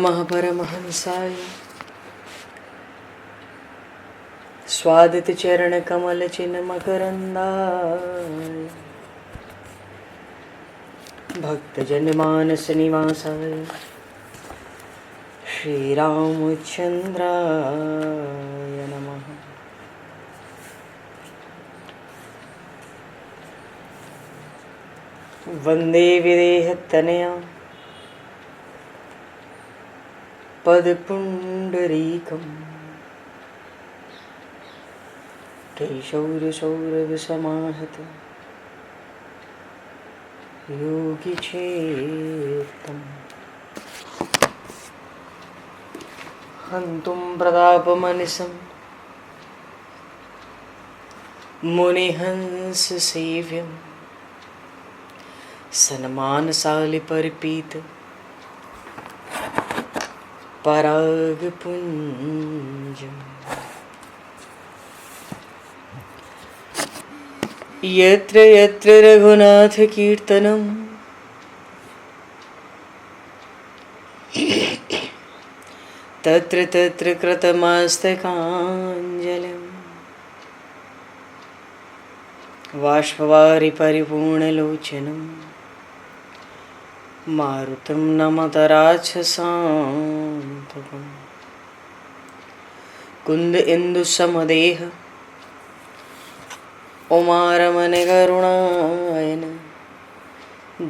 महापरमहंसाय स्वादित चरण कमल चिन्ह मकरंदाय भक्तजन मानस निवासाय श्री रामचंद्राय नमः। वंदे विदेहतनया पदपुंडरीकं केशौरसौरभसमाहत योगिचेतं हन्तुं प्रतापमनिशं मुनिहंससेव्यं सन्मानशालिपरिपीत परागपुञ्जम् यत्र यत्र रघुनाथकीर्तनं तत्र तत्र कृतमस्तकाञ्जलिं बाष्पवारि परिपूर्णलोचनं मारुतं नमत राक्षसान्तकं कुन्द इंदुसमदेह उमारमण करुणायन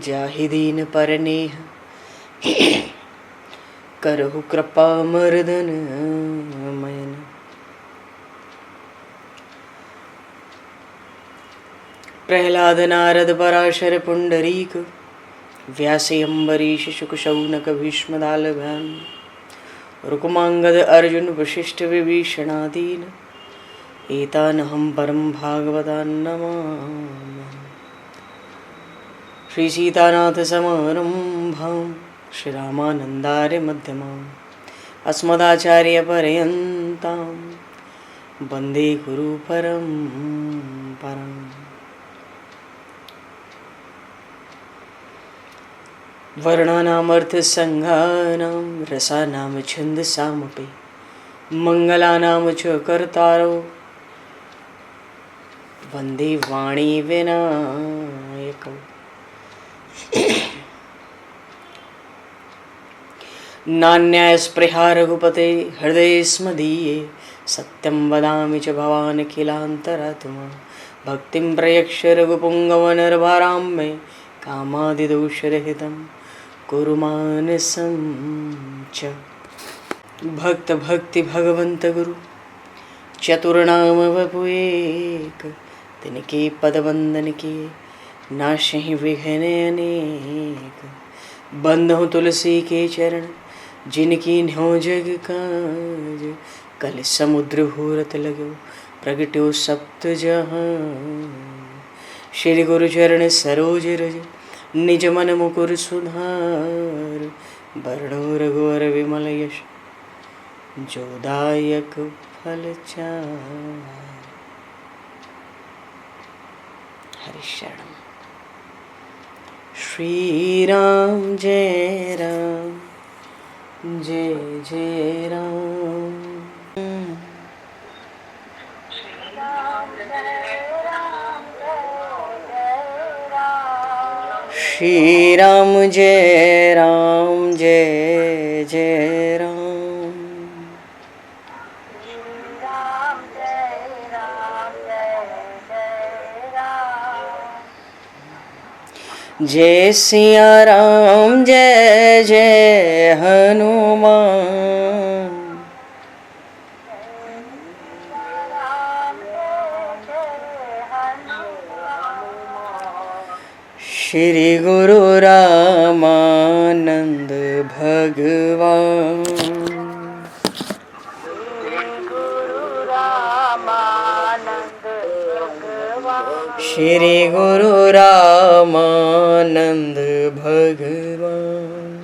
जाहि दीन परनेह करहु कृपा मर्दन मयन। प्रहलाद नारद पराशर पुंडरीक व्यासे अम्बरीश शुक शौनक भीष्म दालभ्याम रुक्मांगद अर्जुन वशिष्ठ विभीषणादीन एतानहं परम भागवतान् नमामि। श्री सीतानाथ समारंभां श्री रामानन्दार्य मध्यमाम् अस्मदाचार्य पर्यन्तां वन्दे गुरु परम्पराम्। वर्णानामर्थसंज्ञानां रसानां छन्दसामपि मङ्गलानां च कर्तारो वन्दे वाणी विनायकौ। नान्यायस्पृहा रघुपते हृदये स्मदीये सत्यं वदामि च भवान् किलान्तरात्मा भक्तिं प्रयक्ष रघुपुङ्गवनर्भारां मे कामादिदोषरहितं कुरु मानसं च। भक्त भक्ति भगवंत गुरु चतुर्नाम वपु एक तिनके पद वंदन के नाशहि विघ्न अनेक। बंधु तुलसी के चरण जिनकी न्यो जग काज कल समुद्र घोरत लगो प्रगट्यो सप्त जहां। श्री गुरु चरण सरोज रज निज मन मुकुर सुधार वर्णो रघुवर विमल यश जोदायक फलचार। हरिशरणम। श्री राम जय राम जय जय राम। श्री राम जय राम जय जय राम। जय सिया राम जय जय हनुमान। श्री गुरु रामानंद भगवान। श्री गुरु रामानंद भगवान।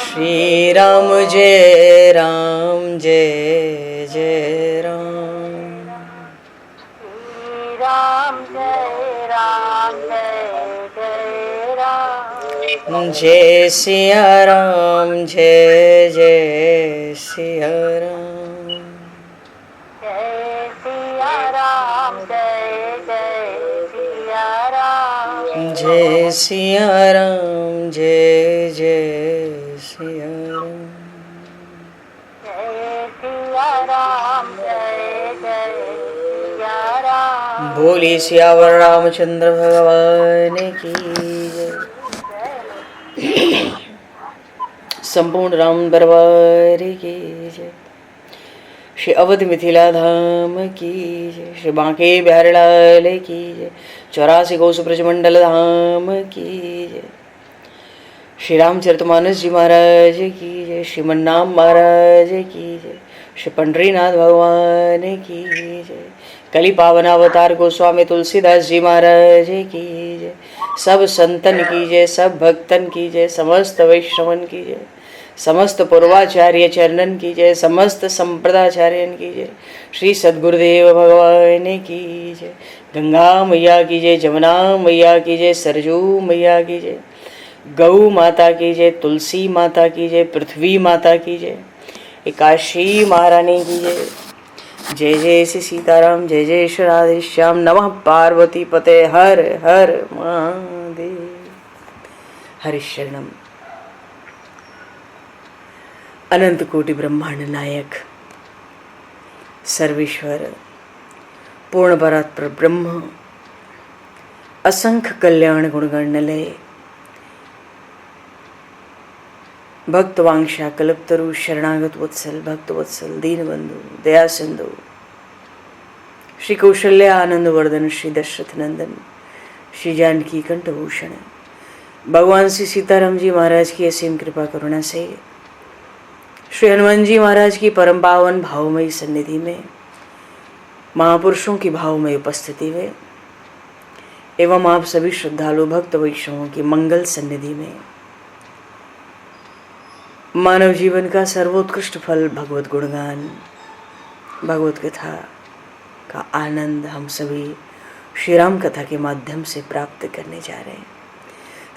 श्री राम जय राम जय जय राम। राम जय राम जय सिया राम जय जय सिया राम। जय सिया राम जय जय सिया राम। जय सिया राम जय जय सिया राम। जय सिया राम जय जय सिया राम। बोली सियावर रामचंद्र भगवान की जय। संपूर्ण राम दरबार की जय। श्री अवध मिथिला धाम की जय। श्री बांके बिहारी लाल की जय। 84 कोस ब्रजमंडल धाम की जय। श्री रामचरितमानस जी महाराज की जय। श्रीमन्नाम महाराज की जय। श्री पंडरीनाथ भगवान की जय। कली पावन अवतार गोस्वामी तुलसीदास जी महाराज की जय। सब संतन की जय, सब भक्तन की जय, समस्त वैष्णवन की जय, समस्त पूर्वाचार्य चरणन की जय, समस्त संप्रदाचार्यन की जय। श्री सद्गुरुदेव भगवान की जय। गंगा मैया की जय, जमुना मैया की जय, सरजू मैया की जय, गौ माता की जय, तुलसी माता की जय, पृथ्वी माता की जय, एकाशी महारानी की जय। जय जय श्री सीताराम जय जय श्री राधेश्याम। नमः पार्वती पते हर हर महादेव। हरिशरणम। अनंत कोटि ब्रह्मांड नायक सर्वेश्वर पूर्ण परात्पर ब्रह्म असंख्य कल्याण गुणगणलय भक्तवांशा कल्पतरु शरणागत वत्सल भक्त वत्सल दीनबंधु दया सिंधु श्री कौशल्य आनंद वर्धन श्री दशरथ नंदन श्री जानकी कंठभूषण भगवान श्री सीताराम जी महाराज की असीम कृपा करुणा से श्री हनुमान जी महाराज की परम पावन भावमयी सन्निधि में महापुरुषों की भावमयी उपस्थिति में एवं आप सभी श्रद्धालु भक्त वैष्णवों की मंगल सन्निधि में मानव जीवन का सर्वोत्कृष्ट फल भगवत गुणगान भगवत कथा का आनंद हम सभी श्री राम कथा के माध्यम से प्राप्त करने जा रहे हैं।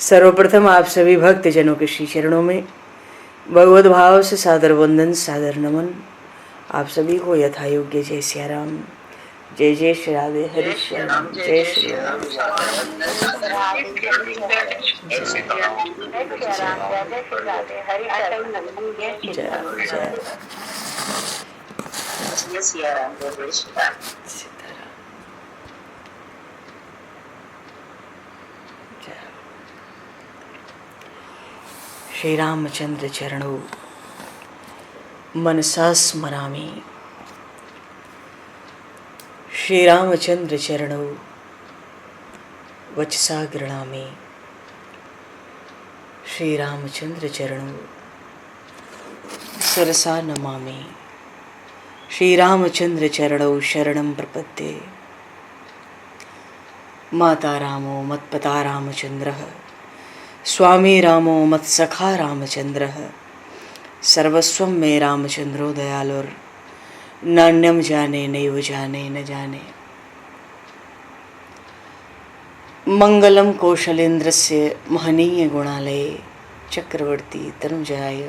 सर्वप्रथम आप सभी भक्त जनों के श्री चरणों में भगवत भाव से सादर वंदन सादर नमन। आप सभी को यथा योग्य जय सिया राम जय जय श्री राधे हरि श्याम जय श्री राम श्री रामचंद्र चरणों मनसा स्मरामि। श्री रामचंद्र चरणों वचसा गृणामि। श्री रामचंद्र चरणों सरसा नमामि। श्री रामचंद्र चरणों शरणं प्रपद्ये। माता रामो मत्पता रामचंद्रः स्वामी रामो मत्सखा रामचंद्रः सर्वस्वं मे रामचंद्रो दयालुर नान्यम जाने नैव जाने न जाने। मंगलम कौशलेन्द्रस्य महनीय गुणालये चक्रवर्ती तनुजाय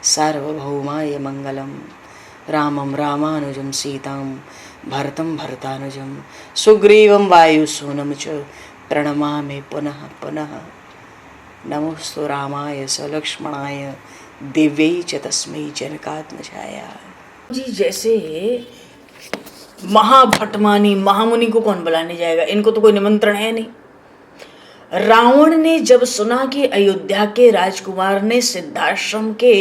सार्वभौमाय मंगलम। रामं रामानुजं सीतां भरतं भरतानुजं सुग्रीवं वायुसूनं च प्रणमामि पुनः पुनः। नमोस्तु रामाय सलक्ष्मणाय दिव्यै च तस्मै जनकात्मजाया। जी जैसे महाभटमानी महामुनि को कौन बुलाने जाएगा, इनको तो कोई निमंत्रण है नहीं। रावण ने जब सुना कि अयोध्या के राजकुमार ने सिद्धाश्रम के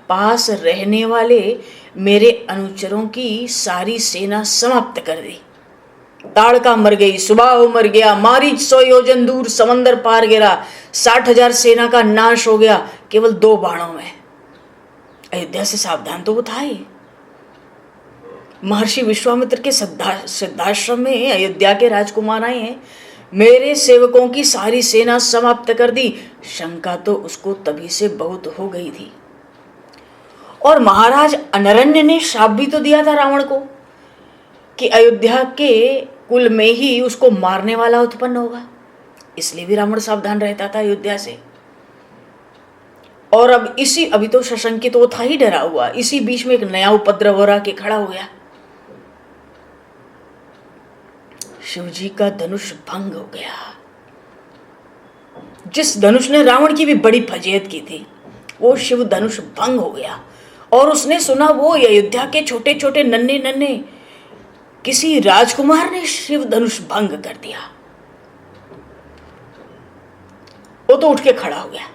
पास रहने वाले मेरे अनुचरों की सारी सेना समाप्त कर दी, ताड़का मर गई, सुबाहु मर गया, मारीच 100 योजन दूर समंदर पार गिरा, 60,000 सेना का नाश हो गया केवल 2 बाणों में। अयोध्या से सावधान तो वो था ही। महर्षि विश्वामित्र के सिद्धाश्रम में अयोध्या के राजकुमार आए हैं, मेरे सेवकों की सारी सेना समाप्त कर दी। शंका तो उसको तभी से बहुत हो गई थी। और महाराज अनरण्य ने श्राप भी तो दिया था रावण को कि अयोध्या के कुल में ही उसको मारने वाला उत्पन्न होगा। इसलिए भी रावण सावधान रहता था अयोध्या से। और अब अभी तो सशंकित वो था ही डरा हुआ, इसी बीच में एक नया उपद्रव हो रहा कि खड़ा हो गया। शिवजी का धनुष भंग हो गया। जिस धनुष ने रावण की भी बड़ी फजीहत की थी, वो शिव धनुष भंग हो गया। और उसने सुना वो अयोध्या के छोटे छोटे नन्हे नन्हे किसी राजकुमार ने शिव धनुष भंग कर दिया। वो तो उठ के खड़ा हो गया।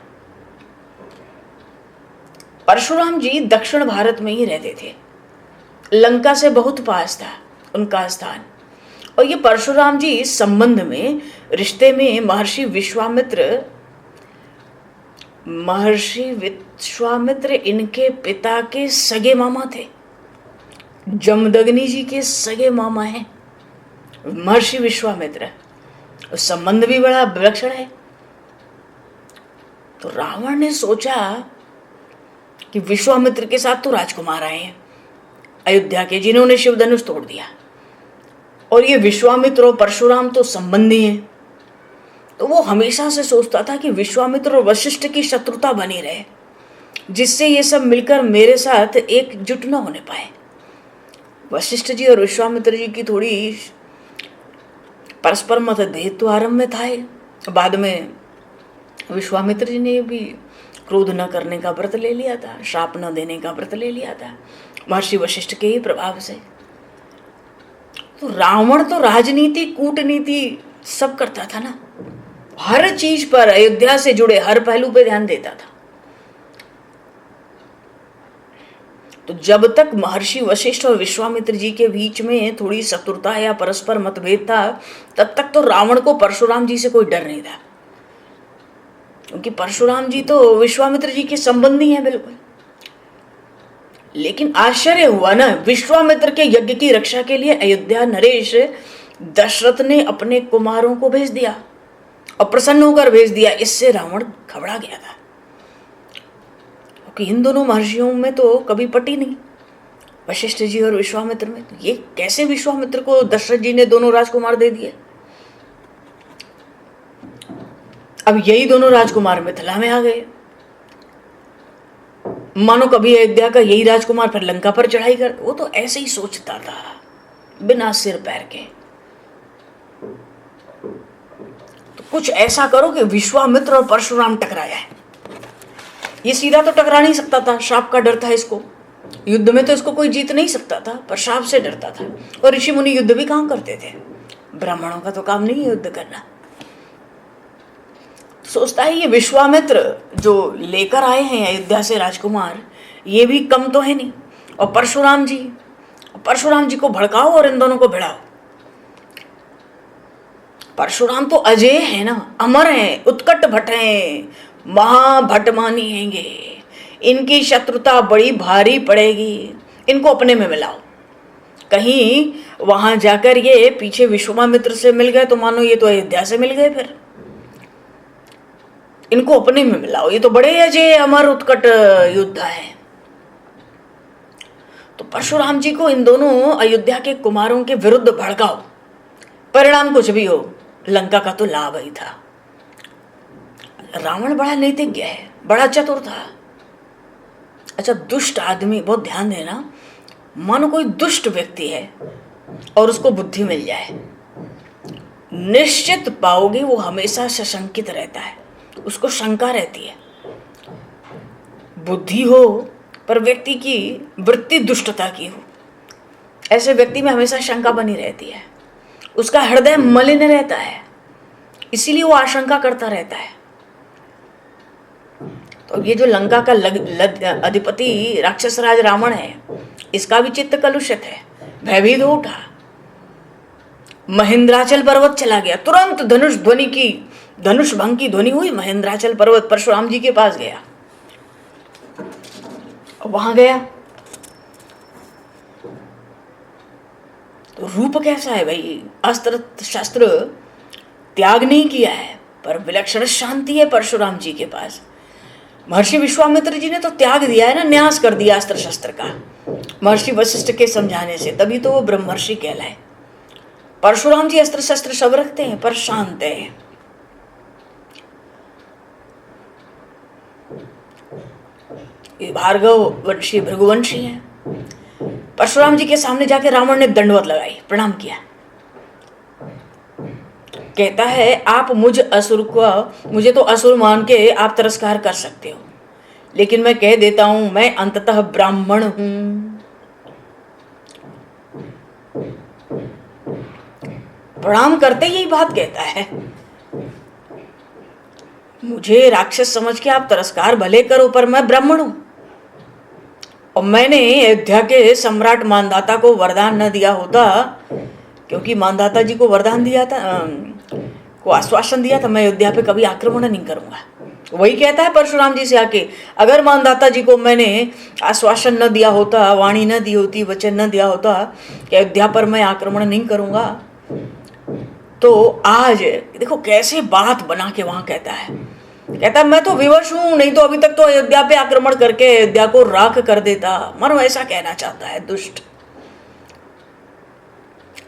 परशुराम जी दक्षिण भारत में ही रहते थे, लंका से बहुत पास था उनका स्थान। और ये परशुराम जी इस संबंध में, रिश्ते में महर्षि विश्वामित्र इनके पिता के सगे मामा थे। जमदग्नि जी के सगे मामा हैं महर्षि विश्वामित्र। उस संबंध भी बड़ा विलक्षण है। तो रावण ने सोचा कि विश्वामित्र के साथ तो राजकुमार आए हैं अयोध्या के, जिन्होंने शिव धनुष तोड़ दिया, और ये विश्वामित्र और परशुराम तो संबंधी हैं। तो वो हमेशा से सोचता था कि विश्वामित्र और वशिष्ठ की शत्रुता बनी रहे, जिससे ये सब मिलकर मेरे साथ एकजुट न होने पाए। वशिष्ठ जी और विश्वामित्र जी की थोड़ी परस्पर मतभेद तो आरंभ में था ही। बाद में विश्वामित्र जी ने भी क्रोध न करने का व्रत ले लिया था, श्राप न देने का व्रत ले लिया था महर्षि वशिष्ठ के ही प्रभाव से। तो रावण तो राजनीति, कूटनीति सब करता था ना, हर चीज पर, अयोध्या से जुड़े हर पहलू पे ध्यान देता था। तो जब तक महर्षि वशिष्ठ और विश्वामित्र जी के बीच में थोड़ी शत्रुता या परस्पर मतभेद था, तब तक तो रावण को परशुराम जी से कोई डर नहीं था, क्योंकि परशुराम जी तो विश्वामित्र जी के संबंधी हैं बिल्कुल। लेकिन आश्चर्य हुआ ना, विश्वामित्र के यज्ञ की रक्षा के लिए अयोध्या नरेश दशरथ ने अपने कुमारों को भेज दिया और प्रसन्न होकर भेज दिया। इससे रावण घबरा गया था, क्योंकि इन दोनों महर्षियों में तो कभी पटी नहीं, वशिष्ठ जी और विश्वामित्र में। तो ये कैसे विश्वामित्र को दशरथ जी ने दोनों राजकुमार दे दिए? अब यही दोनों राजकुमार मिथिला में आ गए। मानो कभी अयोध्या का यही राजकुमार फिर लंका पर चढ़ाई कर। वो तो ऐसे ही सोचता था बिना सिर पैर के। तो कुछ ऐसा करो कि विश्वामित्र और परशुराम टकरा जाए। ये सीधा तो टकरा नहीं सकता था, श्राप का डर था इसको। युद्ध में तो इसको कोई जीत नहीं सकता था, पर श्राप से डरता था। और ऋषि मुनि युद्ध भी कहां करते थे, ब्राह्मणों का तो काम नहीं है युद्ध करना। सोचता है ये विश्वामित्र जो लेकर आए हैं अयोध्या से राजकुमार, ये भी कम तो है नहीं। और परशुराम जी को भड़काओ और इन दोनों को भिड़ाओ। परशुराम तो अजय है ना, अमर हैं, उत्कट भट्ट हैं, महाभटमानी हैंगे। इनकी शत्रुता बड़ी भारी पड़ेगी, इनको अपने में मिलाओ। कहीं वहां जाकर ये पीछे विश्वामित्र से मिल गए तो मानो ये तो अयोध्या से मिल गए, फिर इनको अपने में मिलाओ। ये तो बड़े अजय अमर उत्कट योद्धा है। तो परशुराम जी को इन दोनों अयोध्या के कुमारों के विरुद्ध भड़काओ, परिणाम कुछ भी हो, लंका का तो लाभ ही था। रावण बड़ा नैतिज्ञ है, बड़ा चतुर था। अच्छा, दुष्ट आदमी, बहुत ध्यान देना, मानो कोई दुष्ट व्यक्ति है और उसको बुद्धि मिल जाए, निश्चित पाओगे वो हमेशा सशंकित रहता है, उसको शंका रहती है। बुद्धि हो पर व्यक्ति की वृत्ति दुष्टता की हो, ऐसे व्यक्ति में हमेशा शंका बनी रहती है। उसका हृदय मलिन रहता है, इसीलिए वो आशंका करता रहता है। तो ये जो लंका का अधिपति राक्षस राज रावण है, इसका भी चित्त कलुषित है, भयभीत हो उठा, महेंद्राचल पर्वत चला गया। तुरंत धनुष भंग की ध्वनि हुई, महेंद्राचल पर्वत परशुराम जी के पास गया। वहां गया तो रूप कैसा है भाई, अस्त्र शस्त्र त्याग नहीं किया है, पर विलक्षण शांति है परशुराम जी के पास। महर्षि विश्वामित्र जी ने तो त्याग दिया है ना, न्यास कर दिया अस्त्र शस्त्र का महर्षि वशिष्ठ के समझाने से, तभी तो वो ब्रह्मर्षि कहलाए। परशुराम जी अस्त्र शस्त्र सब रखते हैं पर शांत है। ये भार्गव वंशी भृगुवंशी हैं। परशुराम जी के सामने जाके रावण ने दंडवत लगाई, प्रणाम किया। कहता है आप मुझे तो असुर मान के आप तिरस्कार कर सकते हो, लेकिन मैं कह देता हूं मैं अंततः ब्राह्मण हूं। प्रणाम करते ही बात कहता है, मुझे राक्षस समझ के आप तिरस्कार भले करो, पर मैं ब्राह्मण हूं और मैंने अयोध्या के सम्राट मानधाता को वरदान न दिया होता, क्योंकि मानधाता जी को वरदान दिया था, को आश्वासन दिया था, मैं अयोध्या पे कभी आक्रमण नहीं करूंगा। वही कहता है परशुराम जी से आके, अगर मानधाता जी को मैंने आश्वासन न दिया होता, वाणी न दी होती, वचन न दिया होता कि अयोध्या पर मैं आक्रमण नहीं करूंगा, तो आज देखो कैसे बात बना के वहां कहता है, कहता मैं तो विवश हूं, नहीं तो अभी तक तो अयोध्या पे आक्रमण करके अयोध्या को राख कर देता। मानो ऐसा कहना चाहता है दुष्ट,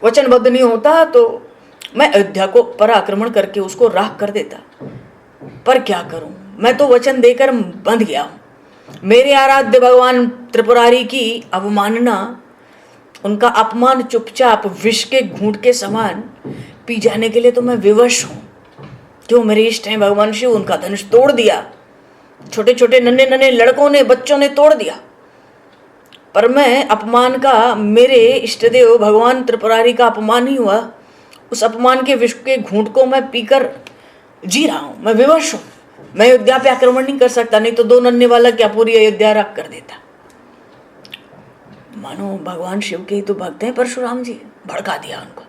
वचनबद्ध नहीं होता तो मैं अयोध्या को पर आक्रमण करके उसको राख कर देता, पर क्या करूं, मैं तो वचन देकर बंध गया हूं। मेरे आराध्य भगवान त्रिपुरारी की अवमानना, उनका अपमान चुपचाप विष के घूंट के समान पी जाने के लिए तो मैं विवश हूं। जो मेरे इष्ट हैं भगवान शिव, उनका धनुष तोड़ दिया, छोटे छोटे नन्हे नन्हे लड़कों ने, बच्चों ने तोड़ दिया, पर मैं अपमान का, मेरे इष्टदेव भगवान त्रिपुरारी का अपमान ही हुआ, उस अपमान के विष के घूंट को मैं पीकर जी रहा हूं, मैं विवश हूं। मैं अयोध्या पे आक्रमण नहीं कर सकता, नहीं तो दो नन्हे वाला क्या पूरी अयोध्या राख कर देता। मानो भगवान शिव के ही तो भक्त हैं परशुराम जी, भड़का दिया उनको।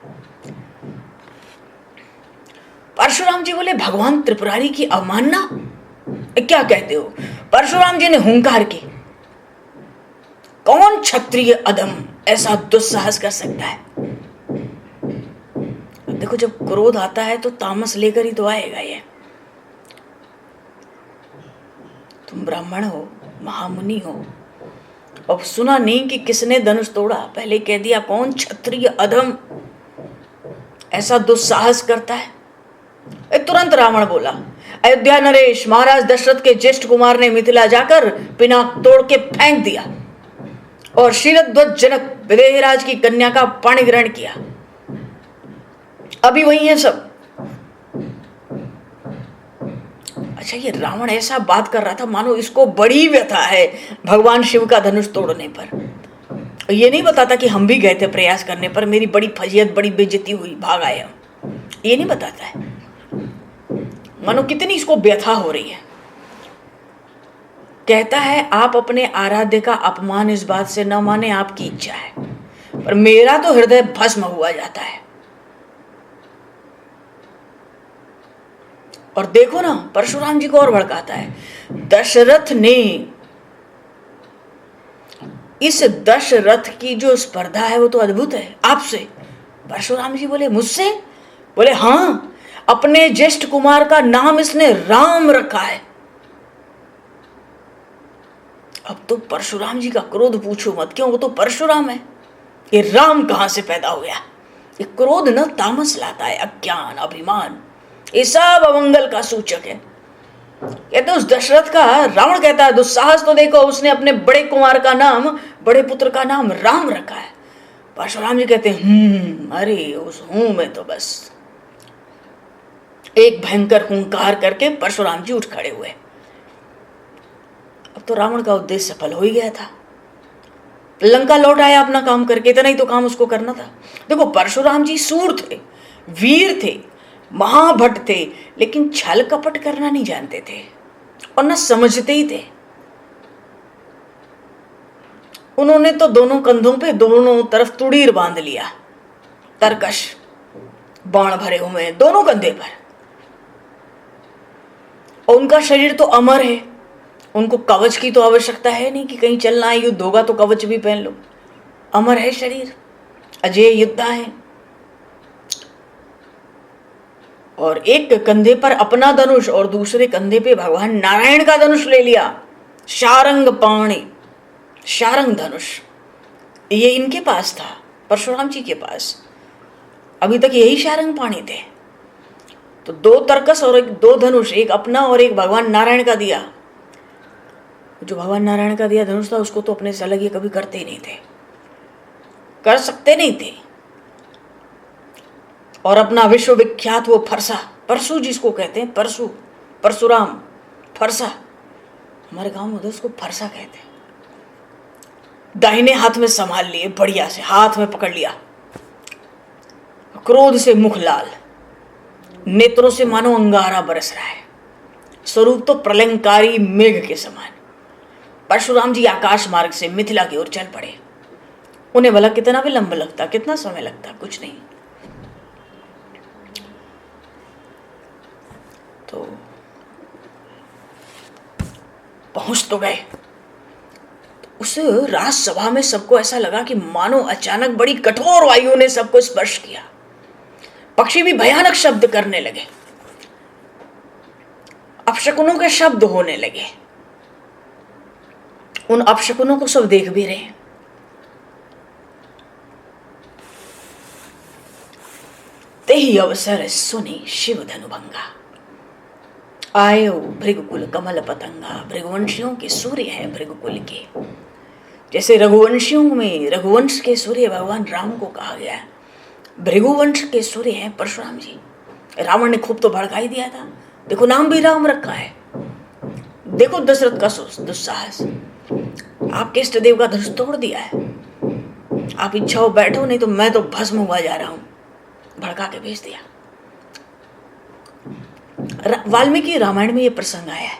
परशुराम जी बोले भगवान त्रिपुरारी की अवमानना, क्या कहते हो? परशुराम जी ने हुंकार की, कौन क्षत्रिय अधम ऐसा दुस्साहस कर सकता है? देखो जब क्रोध आता है तो तामस लेकर ही तो आएगा। ये तुम ब्राह्मण हो, महामुनि हो, अब सुना नहीं कि किसने धनुष तोड़ा, पहले कह दिया कौन क्षत्रिय अधम ऐसा दुस्साहस करता है। तुरंत रावण बोला, अयोध्या नरेश महाराज दशरथ के ज्येष्ठ कुमार ने मिथिला जाकर पिनाक तोड़ के फेंक दिया और शीरध्वज जनक विदेहराज की कन्या का पाणी ग्रहण किया, अभी वही है सब। अच्छा, ये रावण ऐसा बात कर रहा था मानो इसको बड़ी व्यथा है भगवान शिव का धनुष तोड़ने पर। ये नहीं बताता कि हम भी गए थे प्रयास करने पर, मेरी बड़ी फजीयत, बड़ी बेइज्जती हुई, भाग आए हम, ये नहीं बताता है। मानो कितनी इसको व्यथा हो रही है। कहता है आप अपने आराध्य का अपमान इस बात से न माने, आपकी इच्छा है, पर मेरा तो हृदय भस्म हुआ जाता है। और देखो ना, परशुराम जी को और भड़काता है। दशरथ ने, इस दशरथ की जो स्पर्धा है वो तो अद्भुत है आपसे। परशुराम जी बोले मुझसे? बोले हाँ, अपने ज्येष्ठ कुमार का नाम इसने राम रखा है। अब तो परशुराम जी का क्रोध पूछो मत, क्यों, वो तो परशुराम है, ये राम कहां से पैदा हो गया? ये क्रोध न तामस लाता है, अज्ञान, अभिमान, ये सब अमंगल का सूचक है। कहते उस दशरथ का, रावण कहता है दुस्साहस तो देखो, उसने अपने बड़े कुमार का नाम, बड़े पुत्र का नाम राम रखा है। परशुराम जी कहते हैं अरे उस हूं में तो बस। एक भयंकर हुंकार करके परशुराम जी उठ खड़े हुए। अब तो रावण का उद्देश्य सफल हो ही गया था, लंका लौट आया अपना काम करके, इतना ही तो काम उसको करना था। देखो परशुराम जी सूर थे, वीर थे, महाभट थे, लेकिन छल कपट करना नहीं जानते थे और न समझते ही थे। उन्होंने तो दोनों कंधों पे दोनों तरफ तुड़ीर बांध लिया, तरकश बाण भरे हुए दोनों कंधे पर, और उनका शरीर तो अमर है, उनको कवच की तो आवश्यकता है नहीं कि कहीं चलना है, युद्ध होगा तो कवच भी पहन लो, अमर है शरीर, अजय योद्धा है। और एक कंधे पर अपना धनुष और दूसरे कंधे पे भगवान नारायण का धनुष ले लिया, शारंग पाणी, शारंग धनुष, ये इनके पास था, परशुराम जी के पास। अभी तक यही शारंग पाणी थे। तो दो तरकस और दो धनुष, एक अपना और एक भगवान नारायण का दिया। जो भगवान नारायण का दिया धनुष था उसको तो अपने से अलग ये कभी करते ही नहीं थे, कर सकते नहीं थे। और अपना विश्वविख्यात वो फरसा, परशु जिसको कहते हैं, परशु, परशुराम, फरसा, हमारे गांव में उसको फरसा कहते हैं। दाहिने हाथ में संभाल लिए, बढ़िया से हाथ में पकड़ लिया, क्रोध से मुख लाल, नेत्रों से मानो अंगारा बरस रहा है, स्वरूप तो प्रलंकारी मेघ के समान। परशुराम जी आकाश मार्ग से मिथिला की ओर चल पड़े। उन्हें भला कितना भी लंबा लगता, कितना समय लगता, कुछ नहीं। तो पहुंच तो गए। उस राजसभा में सबको ऐसा लगा कि मानो अचानक बड़ी कठोर वायु ने सबको स्पर्श किया। पक्षी भी भयानक शब्द करने लगे, अपशकुनों के शब्द होने लगे। उन अपशकुनों को सब देख भी रहे हैं। तेहि अवसर सुनी शिव धनुभंगा, आयो भृगुकुल कमल पतंगा। भृगुवंशियों के सूर्य हैं भृगुकुल के, जैसे रघुवंशियों में रघुवंश के सूर्य भगवान राम को कहा गया है, भृगुवंश के सूर्य हैं परशुराम जी। रावण ने खूब तो भड़का ही दिया था, देखो नाम भी राम रखा है। देखो दशरथ का दुस्साहस, आपके इष्ट देव का धनुष तोड़ दिया है। आप इच्छा हो बैठो, नहीं तो मैं तो भस्म हुआ जा रहा हूं, भड़का के भेज दिया। वाल्मीकि रामायण में ये प्रसंग आया है।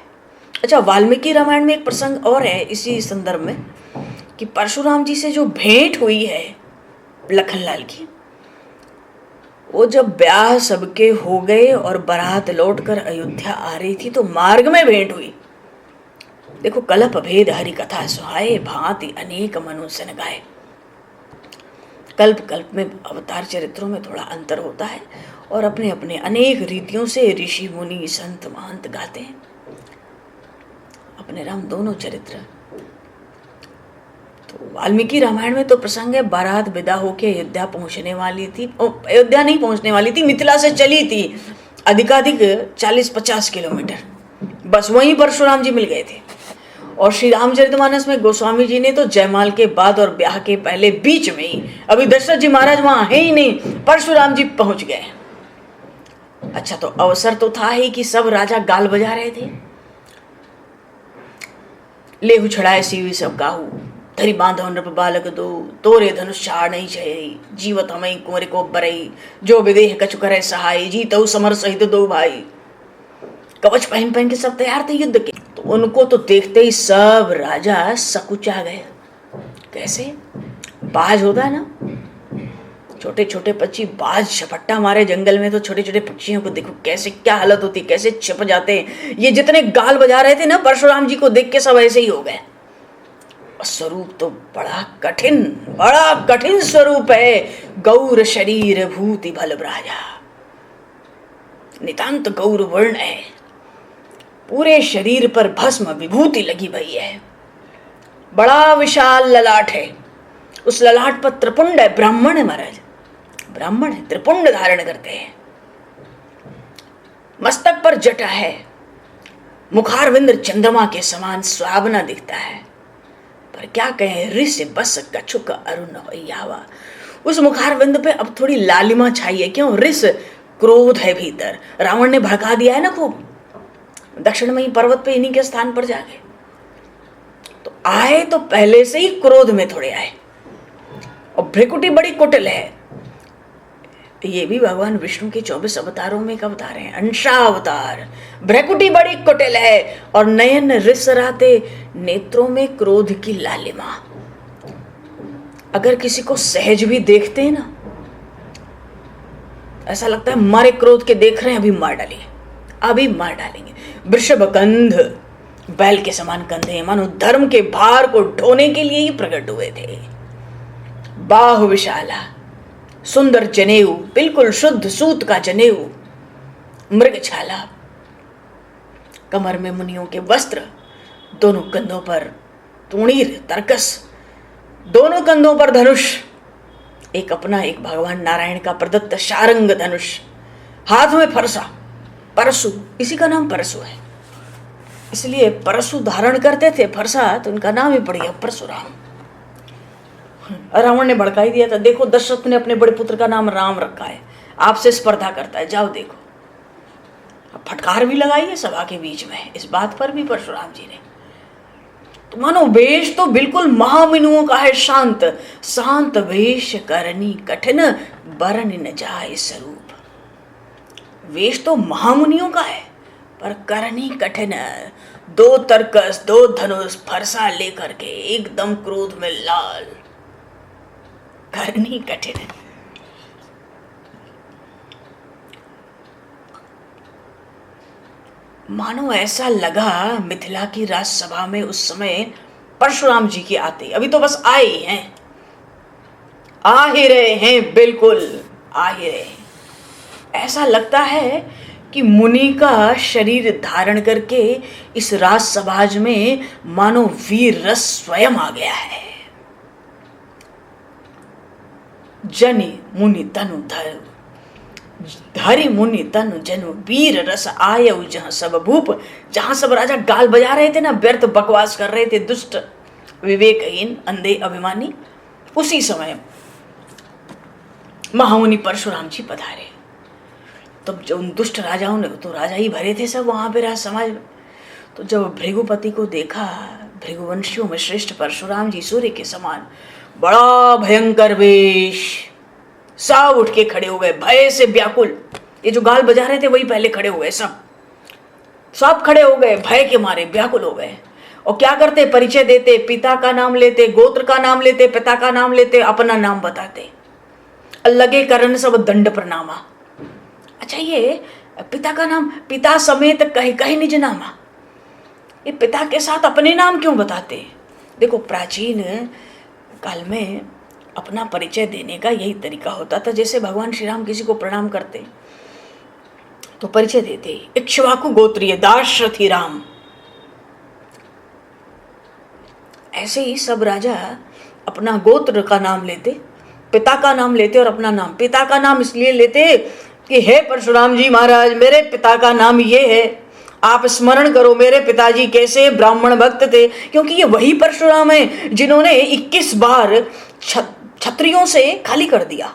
अच्छा, वाल्मीकि रामायण में एक प्रसंग और है इसी संदर्भ में कि परशुराम जी से जो भेंट हुई है लखनलाल की, वो जब ब्याह सबके हो गए और बारात लौटकर अयोध्या आ रही थी तो मार्ग में भेंट हुई। देखो, कलप भेद हरि कथा सुहाए, भांति अनेक मनुष्य गाए। कल्प कल्प में अवतार चरित्रों में थोड़ा अंतर होता है और अपने अपने अनेक रीतियों से ऋषि मुनि संत महंत गाते हैं अपने राम दोनों चरित्र। तो वाल्मीकि रामायण में तो प्रसंग है, बारात विदा होके अयोध्या पहुंचने वाली थी, अयोध्या नहीं पहुंचने वाली थी, मिथिला से चली थी अधिकाधिक 40-50 किलोमीटर, बस वहीं परशुराम जी मिल गए थे। और श्री रामचरितमानस में गोस्वामी जी ने तो जयमाल के बाद और ब्याह के पहले बीच में ही, अभी दशरथ जी महाराज वहां है ही नहीं, परशुराम जी पहुंच गए। अच्छा, तो अवसर तो था ही कि सब राजा गाल बजा रहे थे, लेहु छड़ाए सीवी सब काहू, धरी बांधो नृप बालक दो, तोरे धनुष छाड़ नहीं छई, जीवत हमई कुंवर को बरई, जो विदेह कछु करे सहाय, जीतऊ समर सहित दो भाई। कवच पहन पहन के सब तैयार थे युद्ध के। तो उनको तो देखते ही सब राजा सकुचा गए। कैसे? बाज होता है ना, छोटे छोटे पक्षी, बाज झपट्टा मारे जंगल में तो छोटे छोटे पक्षियों को देखो कैसे क्या हालत होती, कैसे छिप जाते हैं। ये जितने गाल बजा रहे थे ना परशुराम जी को देख के सब ऐसे ही हो गए। स्वरूप तो बड़ा कठिन स्वरूप है। गौर शरीर भूति भल ब्राजा, नितांत गौर वर्ण है, पूरे शरीर पर भस्म विभूति लगी हुई है, बड़ा विशाल ललाट है, उस ललाट पर त्रिपुंड है, ब्राह्मण है महाराज, ब्राह्मण है, त्रिपुंड धारण करते हैं, मस्तक पर जटा है, मुखारविंद चंद्रमा के समान सुहावना दिखता है। पर क्या कहें, ऋषि बस कछुक अरुण होयावा, उस मुखारविंद पे अब थोड़ी लालिमा छाई है। क्यों? ऋष क्रोध है भीतर, रावण ने भड़का दिया है ना खूब, दक्षिणमयी पर्वत पे इन्हीं के स्थान पर जाके तो आए, तो पहले से ही क्रोध में थोड़े आए। और भ्रिकुटी बड़ी कुटिल है, ये भी भगवान विष्णु के 24 अवतारों में एक अवतार है, अंशा अवतार। भ्रिकुटी बड़ी कुटिल है और नयन रिसराते, नेत्रों में क्रोध की लालिमा। अगर किसी को सहज भी देखते हैं ना, ऐसा लगता है मारे क्रोध के देख रहे हैं, अभी मार डालेंगे, अभी मार डालेंगे। वृषभ कंध, बैल के समान कंधे, मानो धर्म के भार को ढोने के लिए ही प्रकट हुए थे। बाहु विशाला, सुंदर जनेऊ, बिल्कुल शुद्ध सूत का जनेऊ, मृग छाला, कमर में मुनियों के वस्त्र, दोनों कंधों पर तूणीर तरकस, दोनों कंधों पर धनुष, एक अपना एक भगवान नारायण का प्रदत्त शारंग धनुष, हाथ में फरसा, परशु, इसी का नाम परशु है। इसलिए परशु धारण करते थे फरसा, तो उनका नाम ही पड़ गया परशुराम। रावण ने भड़का ही दिया था, देखो दशरथ ने अपने बड़े पुत्र का नाम राम रखा है, आपसे स्पर्धा करता है, जाओ देखो। अब फटकार भी लगाई है सभा के बीच में, इस बात पर भी परशुराम जी ने। तो मानो वेश तो बिल्कुल महामुनियों का है, शांत शांत वेश करनी कठिन बरन न जाए स्वरूप। वेश तो महामुनियों का है पर करनी कठिन। 2 तरकस 2 धनुष फरसा लेकर के एकदम क्रोध में लाल, करनी कठिन है। मानो ऐसा लगा मिथिला की राजसभा में उस समय परशुराम जी के आते, अभी तो बस आए हैं, आ ही रहे हैं, बिल्कुल आ ही रहे हैं। ऐसा लगता है कि मुनि का शरीर धारण करके इस राजसभा में मानो वीर रस स्वयं आ गया है। जनि मुनि तनु धर हरि मुनि तनु जनु वीर रस आयु जहां सब भूप। जहां सब राजा गाल बजा रहे थे ना, व्यर्थ बकवास कर रहे थे, दुष्ट विवेकहीन अंधे अभिमानी, उसी समय महामुनि परशुराम जी पधारे। तो जो उन दुष्ट राजाओं ने, तो राजा ही भरे थे सब वहां पे राज समाज में, तो जब भृगुपति को देखा, भृगुवंशियों में श्रेष्ठ परशुराम जी सूर्य के समान, बड़ा भयंकर वेश, सब उठ के खड़े हो गए भय से व्याकुल। ये जो गाल बजा रहे थे वही पहले खड़े हो गए, सब खड़े हो गए, भय के मारे व्याकुल हो गए। और क्या करते, परिचय देते, पिता का नाम लेते, गोत्र का नाम लेते, पिता का नाम लेते, अपना नाम बताते, लगे करण सब दंड प्रणामा। अच्छा, ये पिता का नाम, पिता समेत कहीं कहीं निज नामा, ये पिता के साथ अपने नाम क्यों बताते? देखो, प्राचीन काल में अपना परिचय देने का यही तरीका होता था। जैसे भगवान श्री राम किसी को प्रणाम करते तो परिचय देते, इक्ष्वाकु गोत्रीय दाशरथी राम। ऐसे ही सब राजा अपना गोत्र का नाम लेते, पिता का नाम लेते और अपना नाम। पिता का नाम इसलिए लेते कि हे परशुराम जी महाराज, मेरे पिता का नाम ये है, आप स्मरण करो मेरे पिताजी कैसे ब्राह्मण भक्त थे। क्योंकि ये वही परशुराम है जिन्होंने 21 बार क्षत्रियों से खाली कर दिया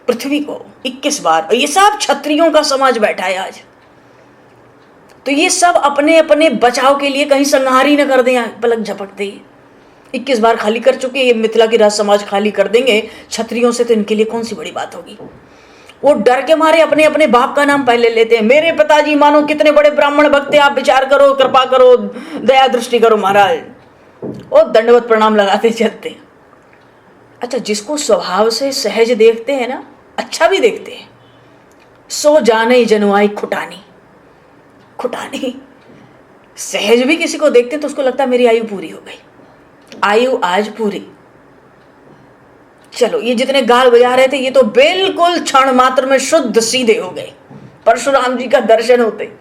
पृथ्वी को, 21 बार। और ये सब क्षत्रियों का समाज बैठा है आज। तो ये सब अपने अपने बचाव के लिए कहीं संहार ही न कर दें पलक झपकते ही। 21 बार खाली कर चुके, ये मिथिला की राज समाज खाली कर देंगे क्षत्रियों से, तो इनके लिए कौन सी बड़ी बात होगी। वो डर के मारे अपने अपने बाप का नाम पहले लेते हैं। मेरे पिताजी मानो कितने बड़े ब्राह्मण भक्त हैं, आप विचार करो, कृपा करो, दया दृष्टि करो महाराज। वो दंडवत प्रणाम लगाते चलते। अच्छा, जिसको स्वभाव से सहज देखते हैं ना, अच्छा भी देखते हैं, सो जाने जनुआई खुटानी। खुटानी सहज भी किसी को देखते तो उसको लगता है मेरी आयु पूरी हो गई, आयु आज पूरी। चलो, ये जितने गाल बजा रहे थे ये तो बिल्कुल क्षण मात्र में शुद्ध सीधे हो गए परशुराम जी का दर्शन होते।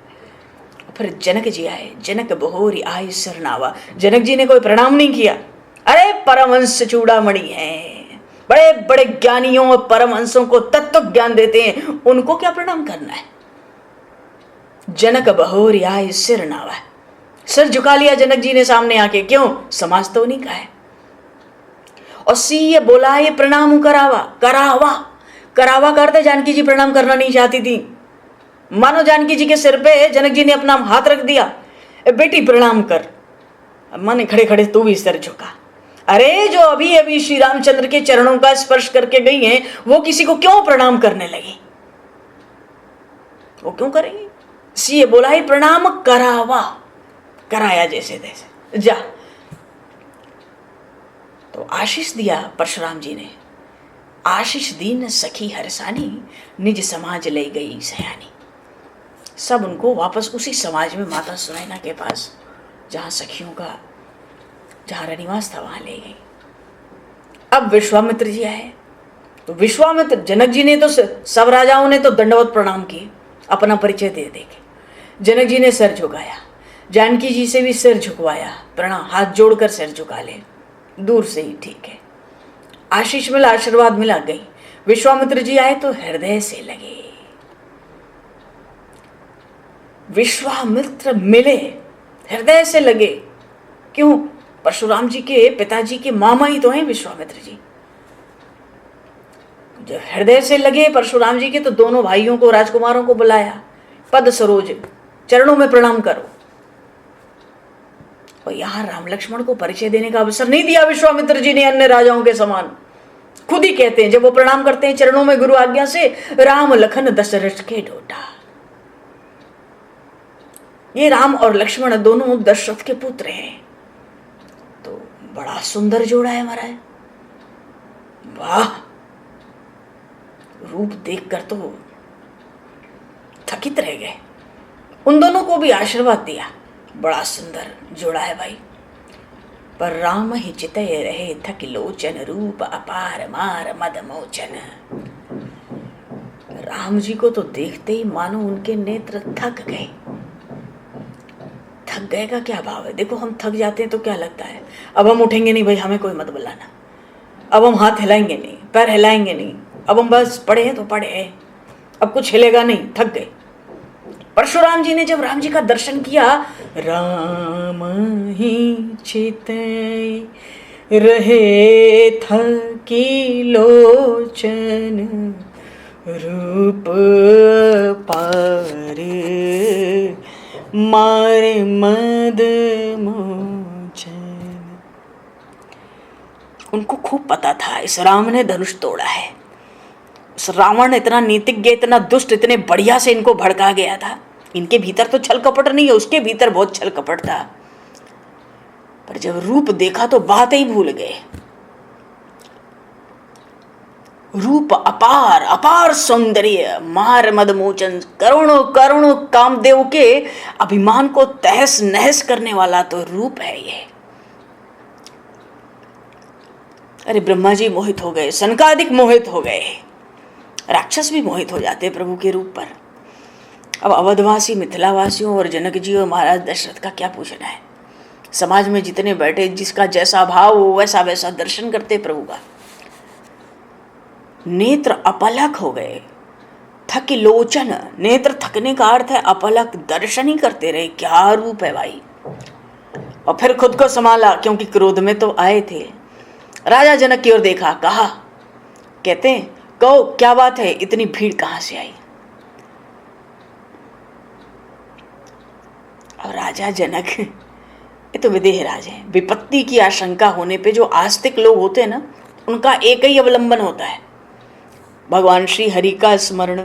फिर जनक जी आए, जनक बहोरी आय सरनावा। जनक जी ने कोई प्रणाम नहीं किया। अरे परमहंस चूड़ामणि हैं, बड़े बड़े ज्ञानियों और परमहंसों को तत्व ज्ञान देते हैं, उनको क्या प्रणाम करना है। जनक बहोरी आय सिरनावा, सिर झुका लिया जनक जी ने सामने आके। क्यों? समाज तो उन्हीं का है। और सी ये बोला, ये प्रणाम करावा। करावा करावा करते जानकी जी प्रणाम करना नहीं चाहती थी। मानो जानकी जी के सिर पे जनक जी ने अपना हाथ रख दिया, बेटी प्रणाम कर। माने खड़े खड़े तू भी सिर झुका। अरे, जो अभी अभी श्री रामचंद्र के चरणों का स्पर्श करके गई हैं, वो किसी को क्यों प्रणाम करने लगी? वो क्यों करेंगे? सी ये बोला, ही प्रणाम करावा, कराया जैसे तैसे, जा। तो आशीष दिया परशुराम जी ने। आशीष दीन सखी हरसानी, निज समाज ले गई सयानी। सब उनको वापस उसी समाज में माता सुनैना के पास, जहां सखियों का जहां रनिवास था, वहां ले गई। अब विश्वामित्र जी आए। तो विश्वामित्र, जनक जी ने तो, सब राजाओं ने तो दंडवत प्रणाम किए अपना परिचय दे देके। जनक जी ने सिर झुकाया, जानकी जी से भी सिर झुकवाया, प्रणाम, हाथ जोड़कर सिर झुका ले, दूर से ही ठीक है। आशीष मिला, आशीर्वाद मिला, गई। विश्वामित्र जी आए तो हृदय से लगे। विश्वामित्र मिले हृदय से लगे। क्यों? परशुराम जी के पिताजी के मामा ही तो हैं विश्वामित्र जी। जब हृदय से लगे परशुराम जी के, तो दोनों भाइयों को, राजकुमारों को बुलाया, पद सरोज चरणों में प्रणाम करो। और यहां राम लक्ष्मण को परिचय देने का अवसर नहीं दिया विश्वामित्र जी ने अन्य राजाओं के समान। खुद ही कहते हैं, जब वो प्रणाम करते हैं चरणों में गुरु आज्ञा से, राम लखन दशरथ के डोटा। ये राम और लक्ष्मण दोनों दशरथ के पुत्र हैं। तो बड़ा सुंदर जोड़ा है हमारा। वाह, रूप देखकर तो थकित रह गए। उन दोनों को भी आशीर्वाद दिया, बड़ा सुंदर जोड़ा है भाई। पर राम ही चितय रहे थक लोचन, रूप अपार मार मद मोचन। राम जी को तो देखते ही मानो उनके नेत्र थक गए। थक गए का क्या भाव है? देखो, हम थक जाते हैं तो क्या लगता है, अब हम उठेंगे नहीं भाई, हमें कोई मत बुलाना। अब हम हाथ हिलाएंगे नहीं, पैर हिलाएंगे नहीं, अब हम बस पड़े हैं तो पड़े हैं, अब कुछ हिलेगा नहीं, थक गए। परशुराम जी ने जब राम जी का दर्शन किया, राम ही चितय रहे थकी लोचन, रूप पार मारे मद मोचन। उनको खूब पता था इस राम ने धनुष तोड़ा है। इस रावण इतना नीतिज्ञ, इतना दुष्ट, इतने बढ़िया से इनको भड़का गया था। इनके भीतर तो छल कपट नहीं है, उसके भीतर बहुत छल कपट था। पर जब रूप देखा तो बात ही भूल गए। रूप अपार, अपार सौंदर्य, मार मद मोचन, करोड़ों करोड़ों कामदेव के अभिमान को तहस नहस करने वाला तो रूप है ये। अरे ब्रह्मा जी मोहित हो गए, सनकादिक मोहित हो गए, राक्षस भी मोहित हो जाते प्रभु के रूप पर। अब अवधवासी, मिथिलावासियों और जनक जी और महाराज दशरथ का क्या पूछना है। समाज में जितने बैठे, जिसका जैसा भाव हो वैसा वैसा दर्शन करते प्रभु का। नेत्र अपलक हो गए, थक लोचन। नेत्र थकने का अर्थ है अपलक, दर्शन ही करते रहे। क्या रूप है भाई। और फिर खुद को संभाला, क्योंकि क्रोध में तो आए थे। राजा जनक की ओर देखा, कहा, कहते हैं, कहो क्या बात है, इतनी भीड़ कहां से आई। और राजा जनक, ये तो विदेह राज है। विपत्ति की आशंका होने पे जो आस्तिक लोग होते हैं ना, उनका एक ही अवलंबन होता है, भगवान श्री हरि का स्मरण।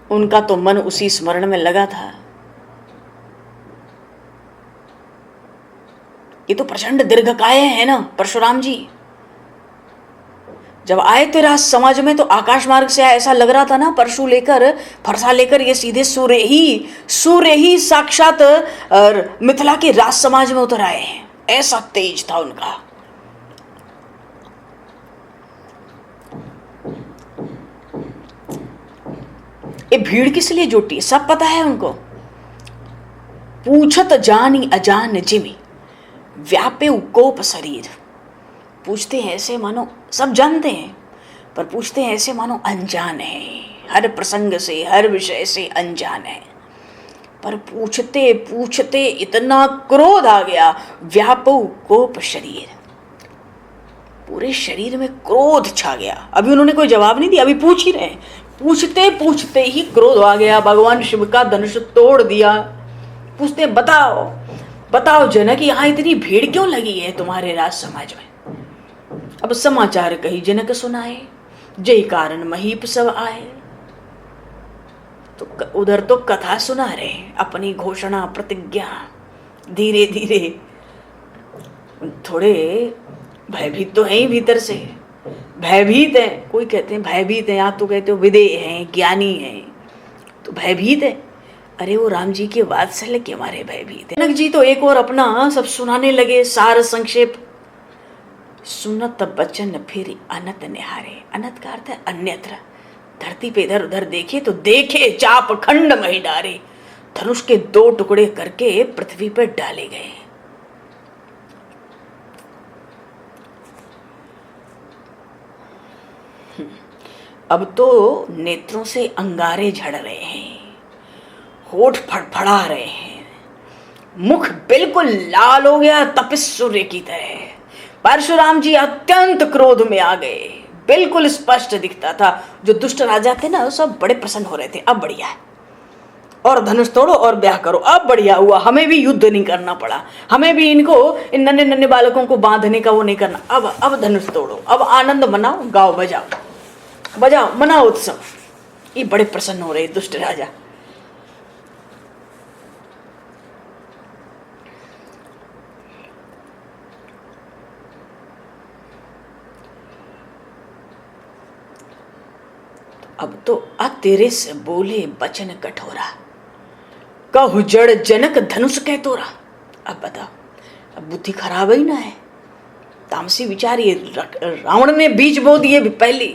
उनका तो मन उसी स्मरण में लगा था। ये तो प्रचंड दीर्घकाय है ना परशुराम जी। जब आए थे राज समाज में तो आकाश मार्ग से ऐसा लग रहा था ना, परशु लेकर, फरसा लेकर ये सीधे सूर्य ही साक्षात मिथिला के राज समाज में उतर आए हैं। ऐसा तेज था उनका। ये भीड़ किस लिए जुटी सब पता है उनको। पूछत जानी अजान जिमी, व्यापे कोप शरीर। पूछते हैं ऐसे मानो सब जानते हैं, पर पूछते हैं ऐसे मानो अनजान है, हर प्रसंग से, हर विषय से अनजान है। पर पूछते पूछते इतना क्रोध आ गया, व्यापो कोप शरीर, पूरे शरीर में क्रोध छा गया। अभी उन्होंने कोई जवाब नहीं दिया, अभी पूछ ही रहे हैं। पूछते पूछते ही क्रोध आ गया, भगवान शिव का धनुष तोड़ दिया। पूछते, बताओ बताओ जनक, यहाँ इतनी भीड़ क्यों लगी है तुम्हारे राज समाज में। अब समाचार कही जनक सुनाए, जय कारण महीप सब आए। तो उधर तो कथा सुना रहे, अपनी घोषणा प्रतिज्ञा, धीरे धीरे। थोड़े भयभीत तो है ही भीतर से, भयभीत है। कोई कहते हैं भयभीत है, आप तो कहते हो विदेह हैं, ज्ञानी हैं, तो भयभीत है। अरे वो राम जी के वात्सल्य के मारे भयभीत है। जनक जी तो एक और अपना सब सुनाने लगे, सार संक्षेप। सुनत बचन फिर अनत निहारे। अनत का अर्थ है अन्यत्र। धरती पे इधर उधर देखे तो देखे चाप खंड मही डारे। धनुष के 2 टुकड़े करके पृथ्वी पर डाले गए। अब तो नेत्रों से अंगारे झड़ रहे हैं, होठ फड़फड़ा रहे हैं, मुख बिल्कुल लाल हो गया तपिश सूर्य की तरह। परशुराम जी अत्यंत क्रोध में आ गए, बिल्कुल स्पष्ट दिखता था। जो दुष्ट राजा थे ना, सब बड़े प्रसन्न हो रहे थे, अब बढ़िया है, और धनुष तोड़ो और ब्याह करो, अब बढ़िया हुआ, हमें भी युद्ध नहीं करना पड़ा, हमें भी इनको, इन नन्हे नन्हे बालकों को बांधने का वो नहीं करना, अब धनुष तोड़ो, अब आनंद मनाओ, गाओ बजाओ, बजाओ, मनाओ उत्सव। ये बड़े प्रसन्न हो रहे दुष्ट राजा। अब तो तेरे से बोले बचन कठोरा, कहु जड़ जनक धनुष कह तोरा। अब बताओ, अब बुद्धि खराब ही ना है, तामसी विचार। ये रावण ने बीज बो दिए पहले